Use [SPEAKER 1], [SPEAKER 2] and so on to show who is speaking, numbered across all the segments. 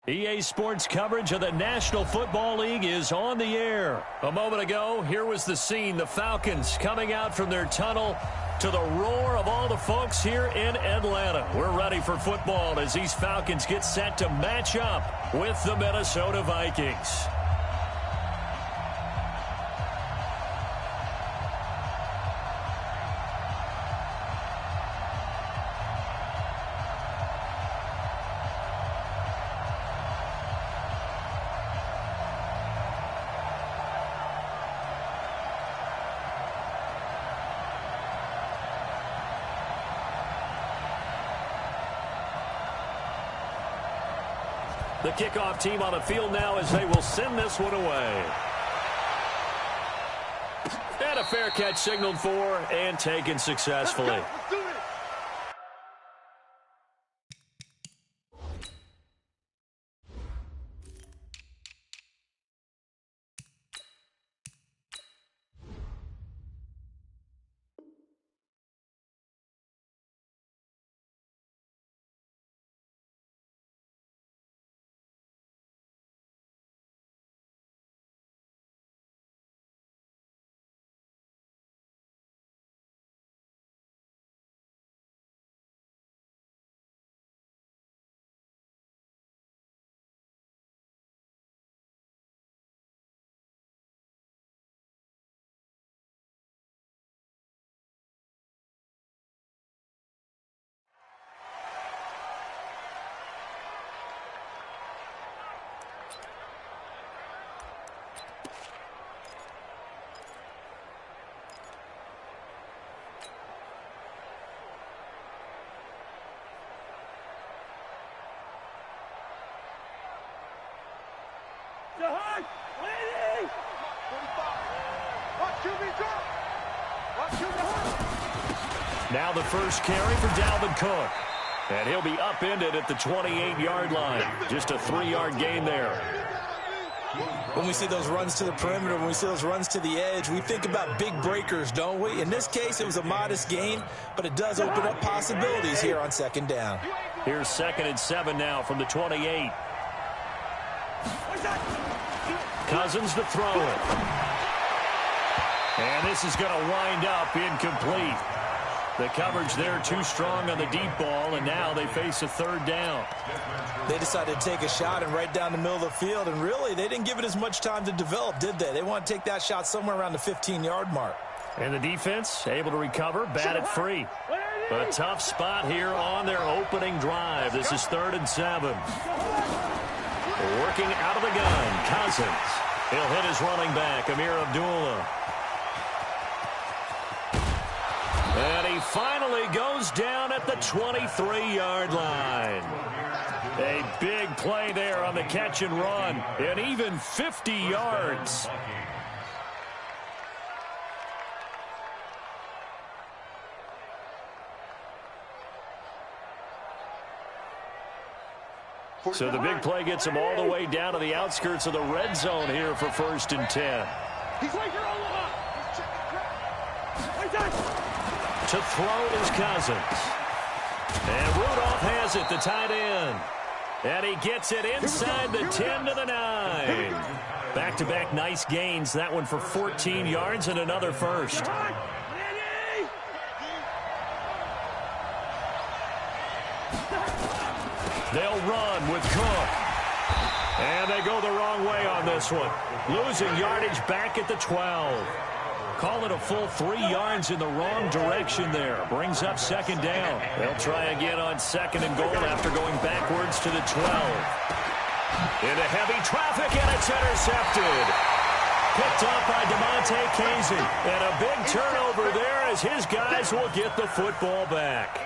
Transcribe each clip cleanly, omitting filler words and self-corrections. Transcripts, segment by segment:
[SPEAKER 1] EA Sports coverage of the National Football League is on the air. A moment ago, here was the scene. The Falcons coming out from their tunnel to the roar of all the folks here in Atlanta. We're ready for football as these Falcons get set to match up with the Minnesota Vikings. The kickoff team on the field now as they will send this one away. And a fair catch signaled for and taken successfully. Now the first carry for Dalvin Cook. And he'll be upended at the 28-yard line. Just a 3-yard gain there.
[SPEAKER 2] When we see those runs to the perimeter, when we see those runs to the edge, we think about big breakers, don't we? In this case, it was a modest gain, but it does open up possibilities here on second down.
[SPEAKER 1] Here's 2nd and 7 now from the 28. Cousins to throw it. And this is going to wind up incomplete. The coverage there too strong on the deep ball, and now they face a 3rd down.
[SPEAKER 2] They decided to take a shot and right down the middle of the field, and really they didn't give it as much time to develop, did they? They want to take that shot somewhere around the 15-yard mark.
[SPEAKER 1] And the defense able to recover, bat it free. A tough spot here on their opening drive. This is 3rd and 7. Working out of the gun, Cousins. He'll hit his running back, Amir Abdullah. And he finally goes down at the 23-yard line. A big play there on the catch and run, and even 50 yards. So the big play gets him all the way down to the outskirts of the red zone here for 1st and 10. To throw is Cousins. And Rudolph has it, the tight end. And he gets it inside the 10 to the 9. Back-to-back nice gains. That one for 14 yards and another first. They'll run with Cook. And they go the wrong way on this one. Losing yardage back at the 12. Call it a full 3 yards in the wrong direction there. Brings up 2nd down. They'll try again on 2nd and goal after going backwards to the 12. Into heavy traffic, and it's intercepted. Picked up by DeMonte Casey. And a big turnover there as his guys will get the football back.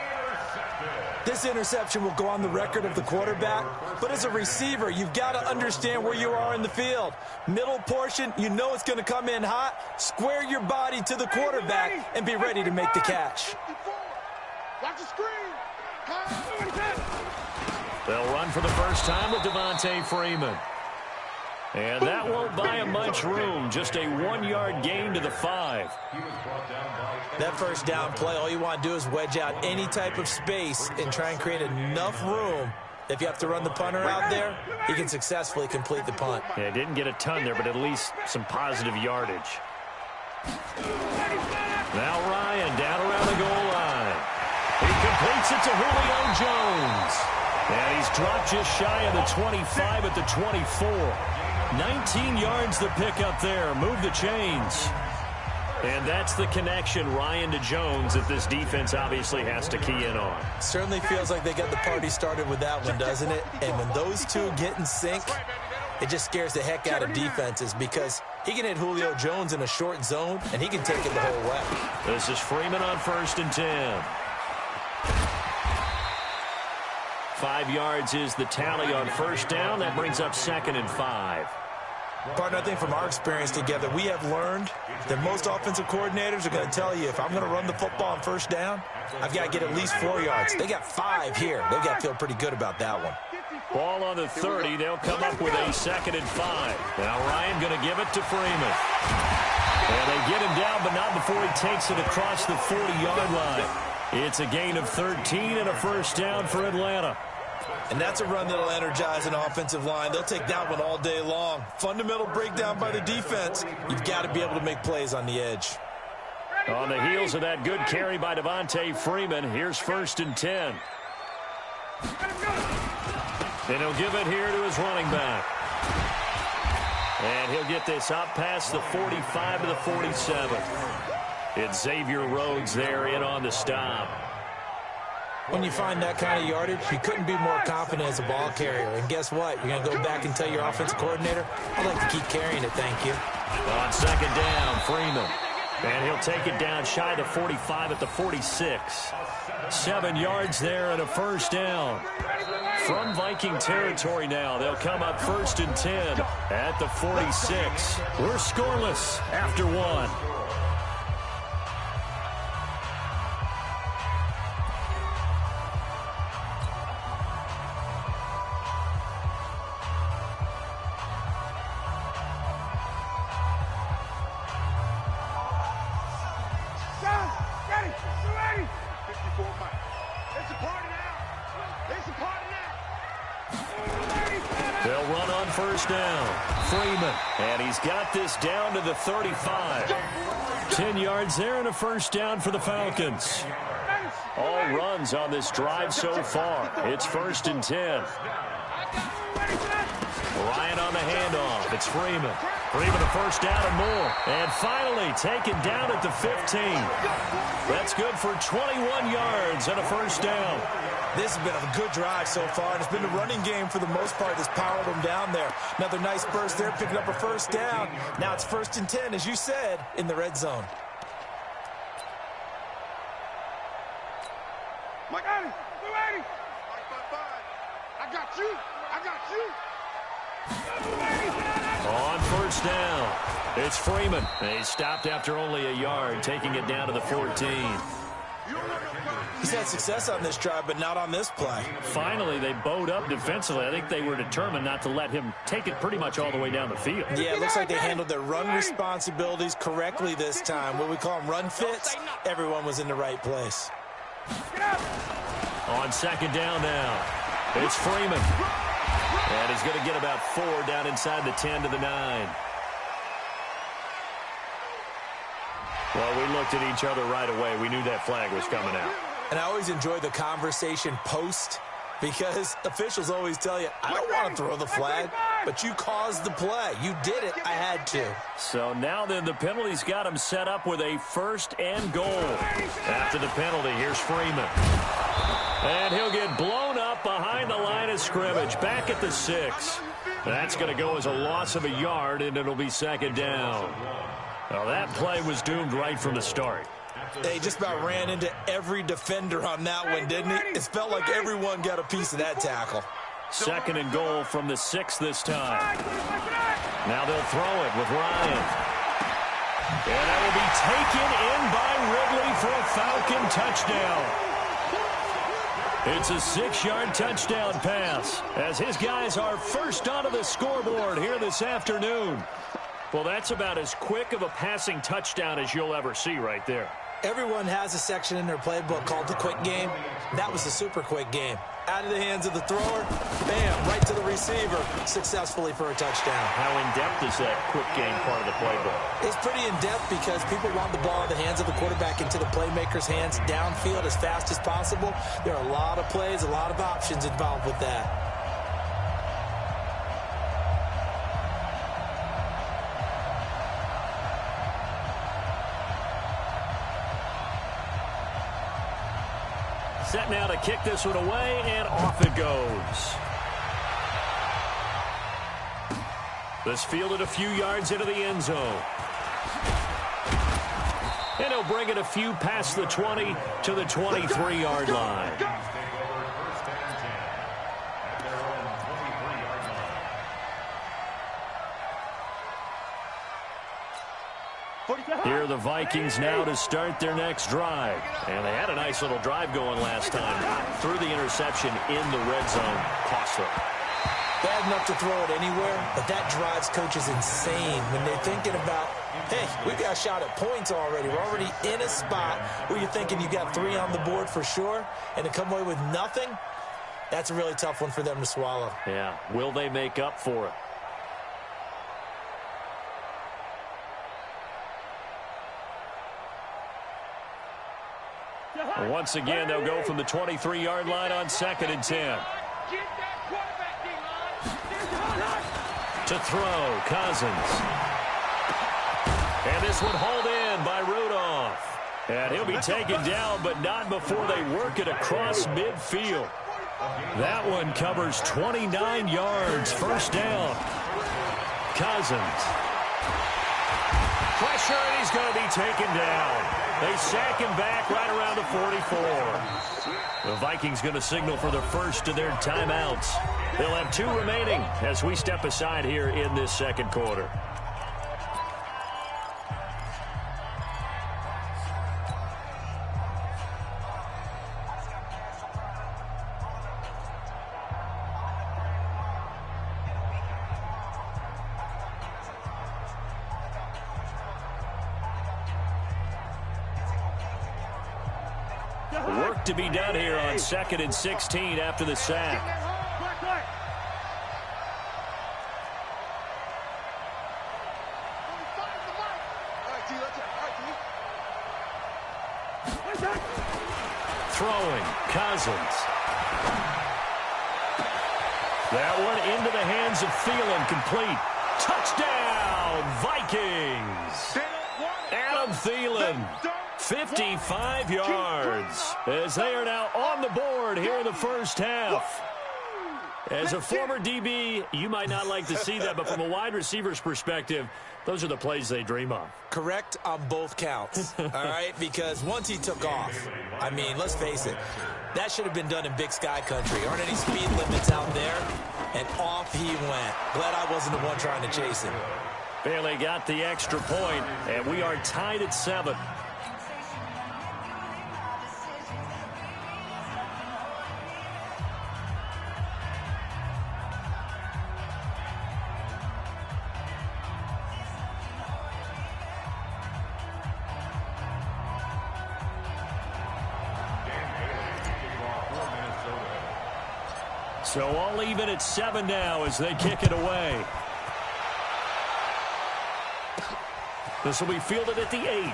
[SPEAKER 2] This interception will go on the record of the quarterback, but as a receiver, you've got to understand where you are in the field. Middle portion, you know it's going to come in hot. Square your body to the quarterback and be ready to make the catch.
[SPEAKER 1] They'll run for the first time with Devontae Freeman. And that won't buy him much room. Just a 1-yard gain to the 5.
[SPEAKER 2] That first down play, all you want to do is wedge out any type of space and try and create enough room If you have to run the punter out there, he can successfully complete the punt.
[SPEAKER 1] Yeah, didn't get a ton there, but at least some positive yardage. Now Ryan down around the goal line. He completes it to Julio Jones. And he's dropped just shy of the 25 at the 24. 19 yards to pick up there. Move the chains. And that's the connection, Ryan to Jones, that this defense obviously has to key in on.
[SPEAKER 2] Certainly feels like they got the party started with that one, doesn't it? And when those two get in sync, it just scares the heck out of defenses because he can hit Julio Jones in a short zone, and he can take it the whole way.
[SPEAKER 1] This is Freeman on 1st and 10. 5 yards is the tally on 1st down. That brings up 2nd and 5.
[SPEAKER 2] Partner, I think from our experience together, we have learned that most offensive coordinators are going to tell you, if I'm going to run the football on 1st down, I've got to get at least 4 yards. They got 5 here. They've got to feel pretty good about that one.
[SPEAKER 1] Ball on the 30. They'll come up with a 2nd and 5. Now Ryan going to give it to Freeman. And they get him down, but not before he takes it across the 40-yard line. It's a gain of 13 and a 1st down for Atlanta.
[SPEAKER 2] And that's a run that'll energize an offensive line. They'll take that one all day long. Fundamental breakdown by the defense. You've got to be able to make plays on the edge.
[SPEAKER 1] On the heels of that good carry by Devontae Freeman, here's 1st and 10. And he'll give it here to his running back. And he'll get this up past the 45 to the 47. It's Xavier Rhodes there in on the stop.
[SPEAKER 2] When you find that kind of yardage, you couldn't be more confident as a ball carrier. And guess what? You're going to go back and tell your offensive coordinator, I'd like to keep carrying it, thank you.
[SPEAKER 1] On 2nd down, Freeman. And he'll take it down shy of the 45 at the 46. 7 yards there and a 1st down. From Viking territory now, they'll come up 1st and 10 at the 46. We're scoreless after 1. They'll run on 1st down. Freeman, and he's got this down to the 35. 10 yards there and a 1st down for the Falcons. All runs on this drive so far. It's 1st and 10. Ryan on the handoff. It's Freeman. Freeman a 1st down and more. And finally taken down at the 15. That's good for 21 yards and a 1st down.
[SPEAKER 2] This has been a good drive so far, and it's been the running game for the most part that's powered them down there. Another nice burst there, picking up a 1st down. Now it's 1st and 10, as you said, in the red zone.
[SPEAKER 3] Mike, we're ready. I got you.
[SPEAKER 1] On 1st down, it's Freeman. He stopped after only a yard, taking it down to the 14.
[SPEAKER 2] He's had success on this drive, but not on this play.
[SPEAKER 1] Finally, they bowed up defensively. I think they were determined not to let him take it pretty much all the way down the field.
[SPEAKER 2] Yeah, it looks like they handled their run responsibilities correctly this time. What we call them run fits, everyone was in the right place.
[SPEAKER 1] On 2nd down now, it's Freeman. And he's going to get about 4 down inside the 10 to the 9. Well, we looked at each other right away. We knew that flag was coming out.
[SPEAKER 2] And I always enjoy the conversation post because officials always tell you, I don't want to throw the flag, but you caused the play. You did it. I had to.
[SPEAKER 1] So now then the penalty's got him set up with a 1st and goal. After the penalty, here's Freeman. And he'll get blown up behind the line of scrimmage, back at the 6. That's going to go as a loss of a yard, and it'll be 2nd down. Well, that play was doomed right from the start.
[SPEAKER 2] They just about ran into every defender on that one, didn't he? It felt like everyone got a piece of that tackle.
[SPEAKER 1] 2nd and goal from the 6 this time. Now they'll throw it with Ryan. And that will be taken in by Ridley for a Falcon touchdown. It's a 6-yard touchdown pass as his guys are first onto the scoreboard here this afternoon. Well, that's about as quick of a passing touchdown as you'll ever see right there.
[SPEAKER 2] Everyone has a section in their playbook called the quick game. That was a super quick game. Out of the hands of the thrower, bam, right to the receiver, successfully for a touchdown.
[SPEAKER 1] How in-depth is that quick game part of the playbook?
[SPEAKER 2] It's pretty in-depth because people want the ball in the hands of the quarterback into the playmaker's hands downfield as fast as possible. There are a lot of plays, a lot of options involved with that.
[SPEAKER 1] Set now to kick this one away, and off it goes. This fielded a few yards into the end zone. And he'll bring it a few past the 20 to the 23-yard line. Here are the Vikings now to start their next drive. And they had a nice little drive going last time. Threw the interception in the red zone. Costly.
[SPEAKER 2] Bad enough to throw it anywhere, but that drives coaches insane when they're thinking about, hey, we've got a shot at points already. We're already in a spot where you're thinking you got 3 on the board for sure, and to come away with nothing, that's a really tough one for them to swallow.
[SPEAKER 1] Yeah, will they make up for it? Once again, they'll go from the 23-yard line on 2nd and 10. To throw, Cousins. And this one hauled in by Rudolph. And he'll be taken down, but not before they work it across midfield. That one covers 29 yards, first down. Cousins. Pressure, and he's going to be taken down. They sack him back right around the 44. The Vikings going to signal for the first of their timeouts. They'll have 2 remaining as we step aside here in this second quarter. Work to be done here on 2nd and 16 after the sack. Throwing, Cousins. That one into the hands of Thielen, complete. Touchdown, Vikings. Adam Thielen. 55 yards as they are now on the board here in the first half. As a former DB, you might not like to see that, but from a wide receiver's perspective, those are the plays they dream of.
[SPEAKER 2] Correct on both counts, all right? Because once he took off, I mean, let's face it, that should have been done in Big Sky country. Aren't any speed limits out there? And off he went. Glad I wasn't the one trying to chase him.
[SPEAKER 1] Bailey got the extra point, and we are tied at 7. So all even at 7 now as they kick it away. This will be fielded at the 8.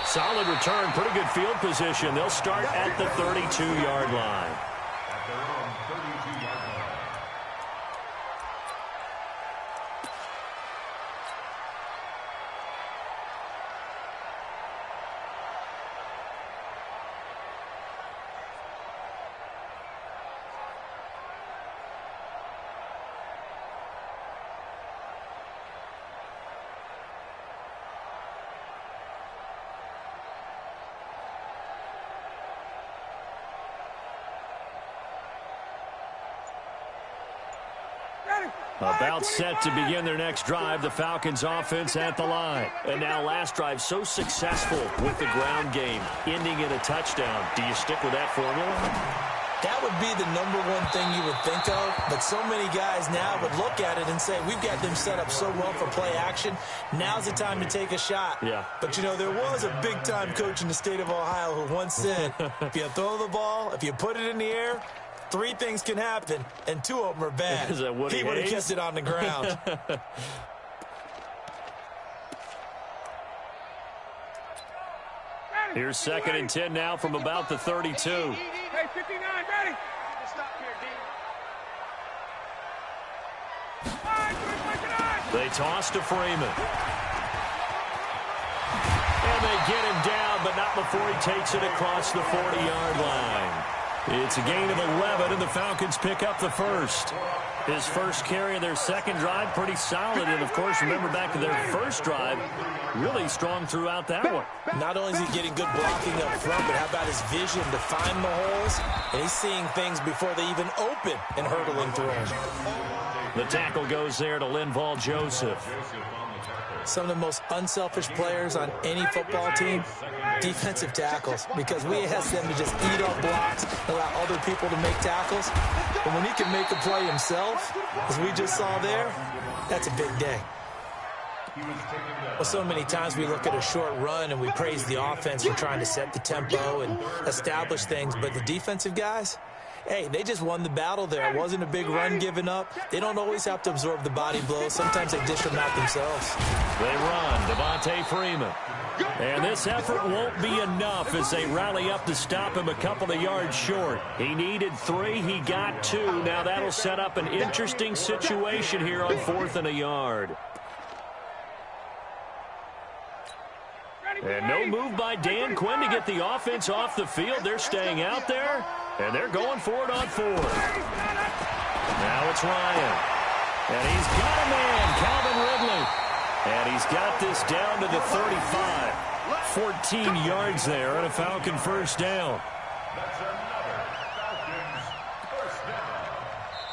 [SPEAKER 1] Solid return, pretty good field position. They'll start at the 32-yard line. About set to begin their next drive, the Falcons offense at the line. And now last drive so successful with the ground game, ending in a touchdown. Do you stick with that formula?
[SPEAKER 2] That would be the number one thing you would think of, but so many guys now would look at it and say, we've got them set up so well for play action. Now's the time to take a shot.
[SPEAKER 1] Yeah.
[SPEAKER 2] But, you know, there was a big-time coach in the state of Ohio who once said, if you throw the ball, if you put it in the air, 3 things can happen, and 2 of them are bad.
[SPEAKER 1] Is that Woody
[SPEAKER 2] He would have
[SPEAKER 1] Hayes?
[SPEAKER 2] kept it on the ground.
[SPEAKER 1] Here's 2nd and 10 now from about the 32.
[SPEAKER 3] Hey, 59, ready. Stop here, D.
[SPEAKER 1] They toss to Freeman. And they get him down, but not before he takes it across the 40-yard line. It's a gain of 11, and the Falcons pick up the first. His first carry of their second drive, pretty solid. And, of course, remember back to their first drive, really strong throughout that one.
[SPEAKER 2] Not only is he getting good blocking up front, but how about his vision to find the holes? And he's seeing things before they even open and hurdling through them.
[SPEAKER 1] The tackle goes there to Linval Joseph.
[SPEAKER 2] Some of the most unselfish players on any football team, defensive tackles, because we ask them to just eat up blocks, allow other people to make tackles. But when he can make a play himself, as we just saw there, that's a big day. Well, so many times we look at a short run and we praise the offense for trying to set the tempo and establish things, but the defensive guys, hey, they just won the battle there. It wasn't a big run given up. They don't always have to absorb the body blows. Sometimes they dish them out themselves.
[SPEAKER 1] They run. Devontae Freeman. And this effort won't be enough as they rally up to stop him a couple of yards short. He needed 3. He got 2. Now that'll set up an interesting situation here on 4th and a yard. And no move by Dan Quinn to get the offense off the field. They're staying out there, and they're going for it on 4th. Now it's Ryan. And he's got a man, Calvin Ridley. And he's got this down to the 35. 14 yards there and a Falcon first down.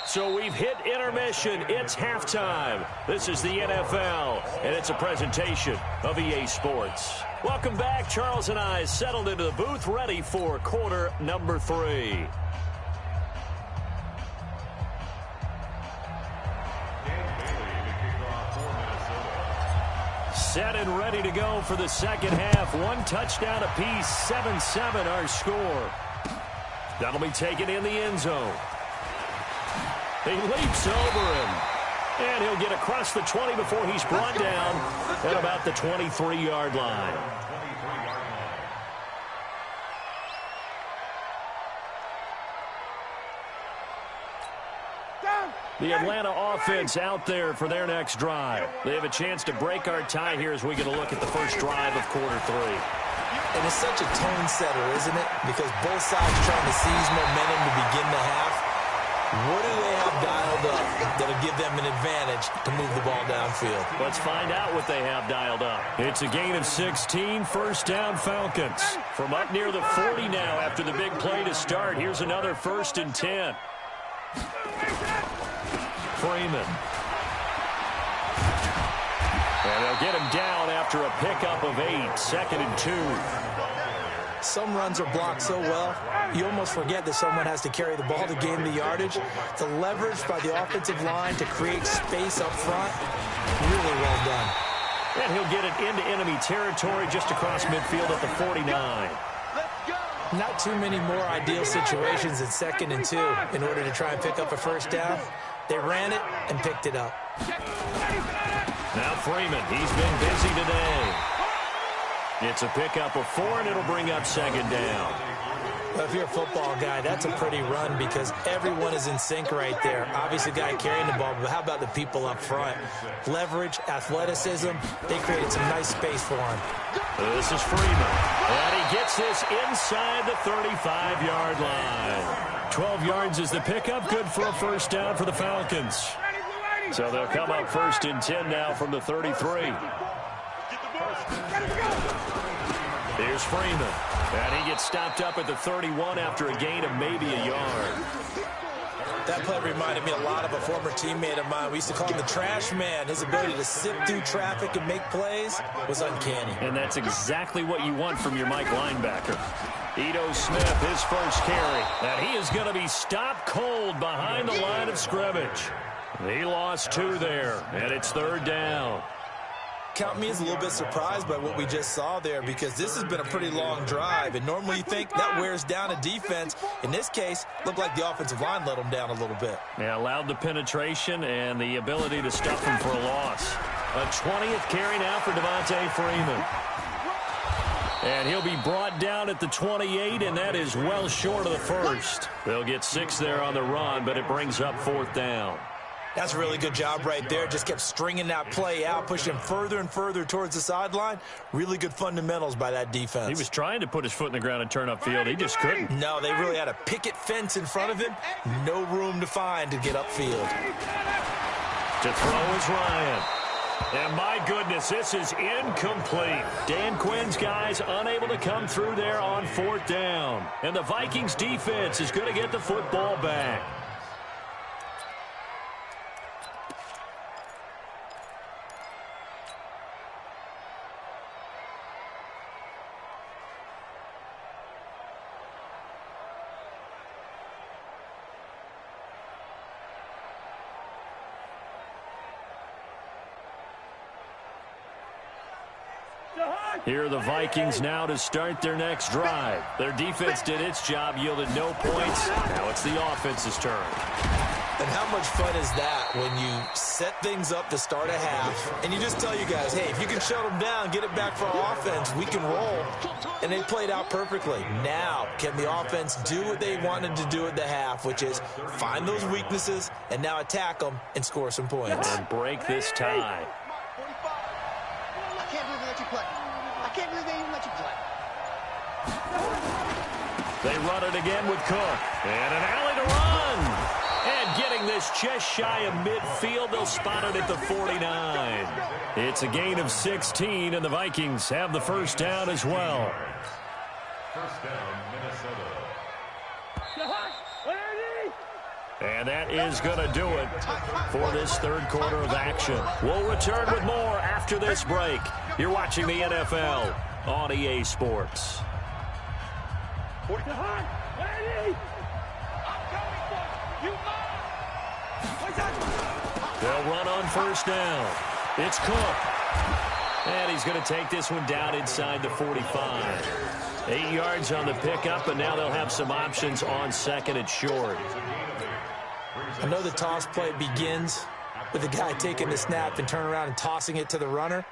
[SPEAKER 1] So we've hit intermission. It's halftime. This is the NFL, and it's a presentation of EA Sports. Welcome back. Charles and I settled into the booth, ready for quarter number 3. Set and ready to go for the second half. 1 touchdown apiece, 7-7 our score. That'll be taken in the end zone. He leaps over him, and he'll get across the 20 before he's brought down at about the 23-yard line. The Atlanta offense out there for their next drive. They have a chance to break our tie here as we get a look at the first drive of quarter 3.
[SPEAKER 2] And it's such a tone setter, isn't it? Because both sides trying to seize momentum to begin the half. What do they have dialed up that'll give them an advantage to move the ball downfield?
[SPEAKER 1] Let's find out what they have dialed up. It's a gain of 16, first down Falcons. From up near the 40 now after the big play to start. Here's another 1st and 10. Freeman. And they'll get him down after a pickup of 8, 2nd and 2.
[SPEAKER 2] Some runs are blocked so well, you almost forget that someone has to carry the ball to gain the yardage. The leverage by the offensive line to create space up front, really well done.
[SPEAKER 1] And he'll get it into enemy territory just across midfield at the 49.
[SPEAKER 2] Not too many more ideal situations at 2nd and 2 in order to try and pick up a first down. They ran it and picked it up.
[SPEAKER 1] Now Freeman, he's been busy today. It's a pickup of 4, and it'll bring up 2nd down.
[SPEAKER 2] Well, if you're a football guy, that's a pretty run because everyone is in sync right there. Obviously, the guy carrying the ball, but how about the people up front? Leverage, athleticism, they created some nice space for him.
[SPEAKER 1] This is Freeman, and he gets this inside the 35-yard line. 12 yards is the pickup, good for a first down for the Falcons. So they'll come up 1st and 10 now from the 33. Here's Freeman, and he gets stopped up at the 31 after a gain of maybe a yard.
[SPEAKER 2] That play reminded me a lot of a former teammate of mine. We used to call him the trash man. His ability to sift through traffic and make plays was uncanny.
[SPEAKER 1] And that's exactly what you want from your Mike linebacker. Ito Smith, his first carry. And he is going to be stopped cold behind the line of scrimmage. He lost 2 there, and it's 3rd down.
[SPEAKER 2] Count me as a little bit surprised by what we just saw there, because this has been a pretty long drive, and normally you think that wears down a defense. In this case, looked like the offensive line let them down a little bit.
[SPEAKER 1] Yeah, allowed the penetration and the ability to stuff him for a loss. A 20th carry now for Devontae Freeman. And he'll be brought down at the 28, and that is well short of the first. They'll get 6 there on the run, but it brings up 4th down.
[SPEAKER 2] That's a really good job right there. Just kept stringing that play out, pushing him further and further towards the sideline. Really good fundamentals by that defense.
[SPEAKER 1] He was trying to put his foot in the ground and turn upfield. He just couldn't.
[SPEAKER 2] No, they really had a picket fence in front of him. No room to find to get upfield.
[SPEAKER 1] To throw is Ryan. And my goodness, this is incomplete. Dan Quinn's guys unable to come through there on 4th down. And the Vikings defense is going to get the football back. Here are the Vikings now to start their next drive. Their defense did its job, yielded no points. Now it's the offense's turn.
[SPEAKER 2] And how much fun is that when you set things up to start a half, and you just tell you guys, hey, if you can shut them down, get it back for our offense, we can roll. And they played out perfectly. Now, can the offense do what they wanted to do at the half, which is find those weaknesses and now attack them and score some points.
[SPEAKER 1] And break this tie.
[SPEAKER 3] I can't believe they let you play. I can't believe they even let you play.
[SPEAKER 1] They run it again with Cook. And an alley to run. And getting this just shy of midfield, they'll spot it at the 49. It's a gain of 16, and the Vikings have the first down as well.
[SPEAKER 4] First down, Minnesota.
[SPEAKER 1] And that is going to do it for this third quarter of action. We'll return with more after this break. You're watching the NFL on EA Sports. They'll run on first down. It's Cook. And he's going to take this one down inside the 45. 8 yards on the pickup, and now they'll have some options on second and short.
[SPEAKER 2] I know the toss play begins with the guy taking the snap and turning around and tossing it to the runner.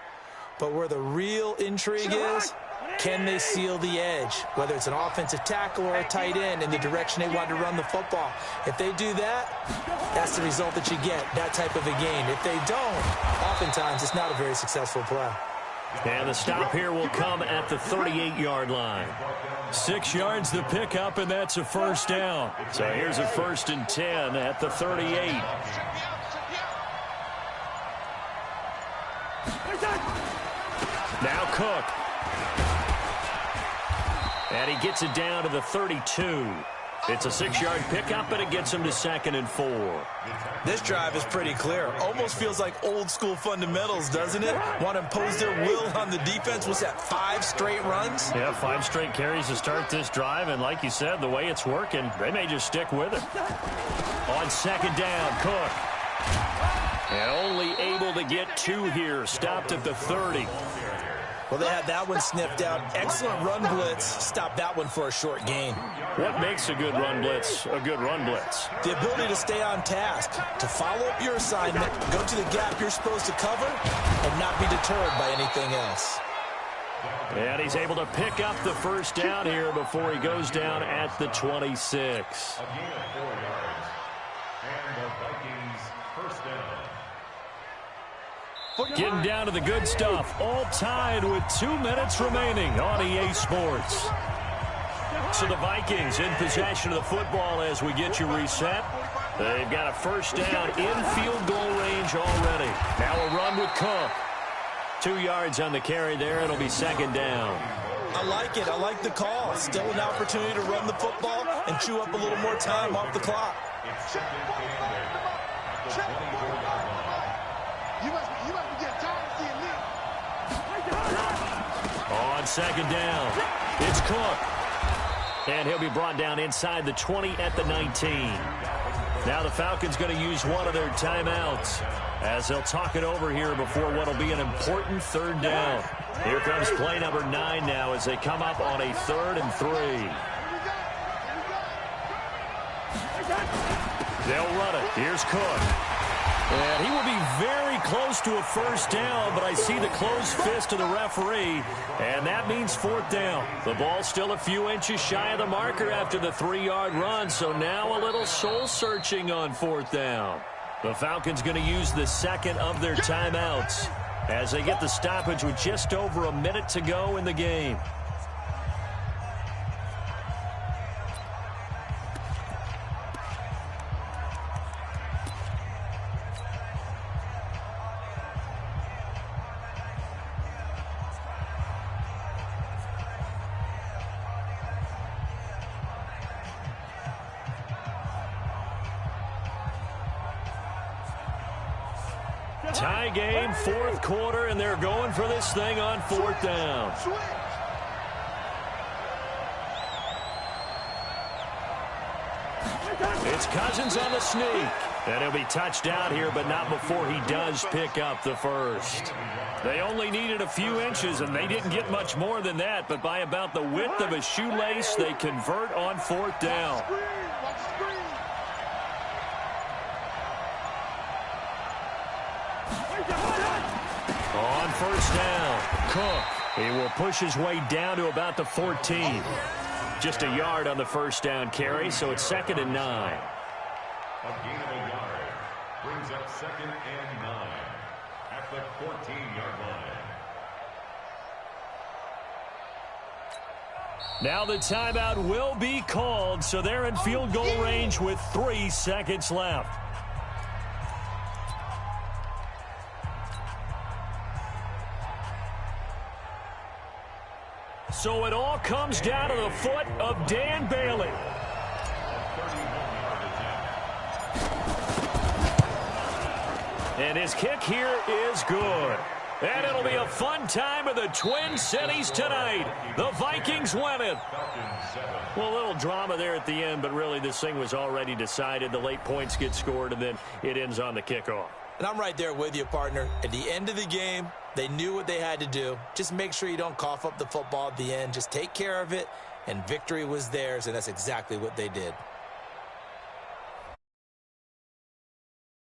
[SPEAKER 2] But where the real intrigue is, can they seal the edge? Whether it's an offensive tackle or a tight end in the direction they want to run the football. If they do that, that's the result that you get, that type of a gain. If they don't, oftentimes it's not a very successful play.
[SPEAKER 1] And the stop here will come at the 38-yard line. 6 yards the pickup, and that's a first down. So here's a 1st and 10 at the 38. Now Cook. And he gets it down to the 32. It's a 6-yard pickup, and it gets him to 2nd and 4.
[SPEAKER 2] This drive is pretty clear. Almost feels like old-school fundamentals, doesn't it? Want to impose their will on the defense. Was that 5 straight runs?
[SPEAKER 1] Yeah, 5 straight carries to start this drive, and like you said, the way it's working, they may just stick with it. On 2nd down, Cook. And only able to get 2 here. Stopped at the 30.
[SPEAKER 2] Well, they had that one sniffed out. Excellent run blitz. Stopped that one for a short gain.
[SPEAKER 1] What makes a good run blitz a good run blitz?
[SPEAKER 2] The ability to stay on task, to follow up your assignment, go to the gap you're supposed to cover, and not be deterred by anything else.
[SPEAKER 1] And he's able to pick up the first down here before he goes down at the 26.
[SPEAKER 4] A gain of 4 yards. And the Vikings first down.
[SPEAKER 1] Getting down to the good stuff. All tied with 2 minutes remaining on EA Sports. So the Vikings in possession of the football as we get you reset. They've got a first down in field goal range already. Now a run with Cook. 2 yards on the carry there. It'll be 2nd down.
[SPEAKER 2] I like it. I like the call. Still an opportunity to run the football and chew up a little more time off the clock.
[SPEAKER 1] On 2nd down, it's Cook. And he'll be brought down inside the 20 at the 19. Now the Falcons going to use one of their timeouts as they'll talk it over here before what will be an important third down. Here comes play number 9 now as they come up on a 3rd and 3. They'll run it. Here's Cook. And he will be very close to a first down, but I see the closed fist of the referee, and that means 4th down. The ball's still a few inches shy of the marker after the 3-yard run, so now a little soul-searching on 4th down. The Falcons going to use the second of their timeouts as they get the stoppage with just over a minute to go in the game. Tie game, 4th quarter, and they're going for this thing on 4th down. It's Cousins on the sneak. And he'll be touched out here, but not before he does pick up the first. They only needed a few inches, and they didn't get much more than that, but by about the width of a shoelace, they convert on 4th down. On 1st down, Cook. He will push his way down to about the 14. Just a yard on the 1st down carry, so it's 2nd and 9.
[SPEAKER 4] A gain of a yard brings up 2nd and 9 at the 14-yard line.
[SPEAKER 1] Now the timeout will be called, so they're in field goal range with 3 seconds left. So it all comes down to the foot of Dan Bailey. And his kick here is good. And it'll be a fun time in the Twin Cities tonight. The Vikings win it. Well, a little drama there at the end, but really this thing was already decided. The late points get scored, and then it ends on the kickoff.
[SPEAKER 2] And I'm right there with you, partner. At the end of the game, they knew what they had to do. Just make sure you don't cough up the football at the end. Just take care of it, and victory was theirs, and that's exactly what they did.